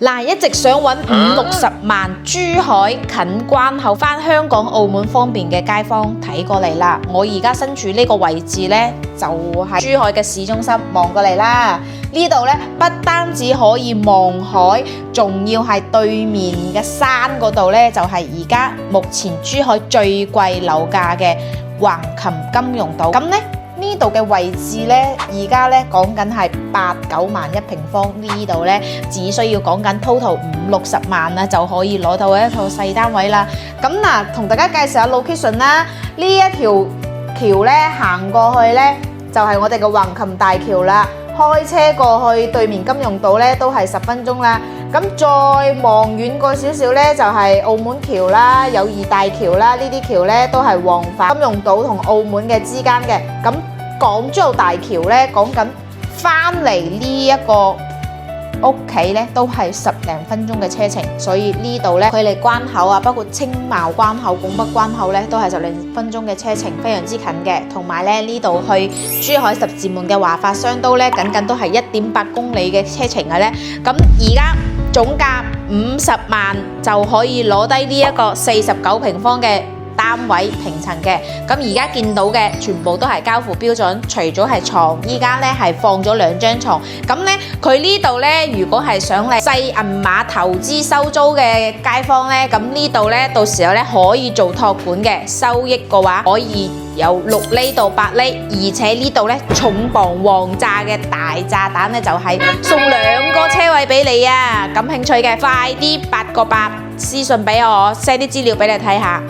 嗱，一直想揾50-60萬珠海近關口返香港、澳門方便嘅街坊睇過嚟啦。我而家身處呢個位置呢，就係珠海嘅市中心，望過嚟啦。呢度呢，不單止可以望海，仲要係對面嘅山嗰度呢，就係而家目前珠海最貴樓價嘅橫琴金融島。咁呢度嘅位置呢，而家呢講緊係8-9萬一平方，呢度呢只需要講緊 total 50-60萬啦，就可以攞到一套細單位啦。咁嗱，同大家介紹下 location 啦。呢一條橋呢，行過去呢，就係我哋嘅橫琴大橋啦。開車過去對面金融島呢，都係10分鐘啦。咁再望遠過少少呢，就係澳門橋啦、友誼大橋啦，呢啲橋呢都係往返金融島同澳門嘅之間嘅。咁港珠澳大橋呢，講緊翻嚟呢一個屋企呢，都係10零分鐘嘅車程，所以呢度呢，距離關口啊，包括青茂關口、拱北關口呢，都係10零分鐘嘅車程，非常之近嘅。同埋咧，呢度去珠海十字門嘅華發商都呢，僅都係1.8公里嘅車程嘅呢。咁而家總價50萬就可以攞低呢一個49平方嘅單位平層嘅。咁而家見到嘅全部都係交付標準，除咗係床，依家呢係放咗2張床。咁呢，佢呢度呢，如果係想嚟細銀碼投資收租嘅街坊呢，咁呢度呢，到時候呢可以做託管嘅，收益嘅話可以有6厘到8厘，而且呢度呢，重磅旺炸嘅大炸彈呢，就係送2個車位俾你啊！感興趣嘅快啲8個8私信俾我 ，send 啲資料俾你睇下。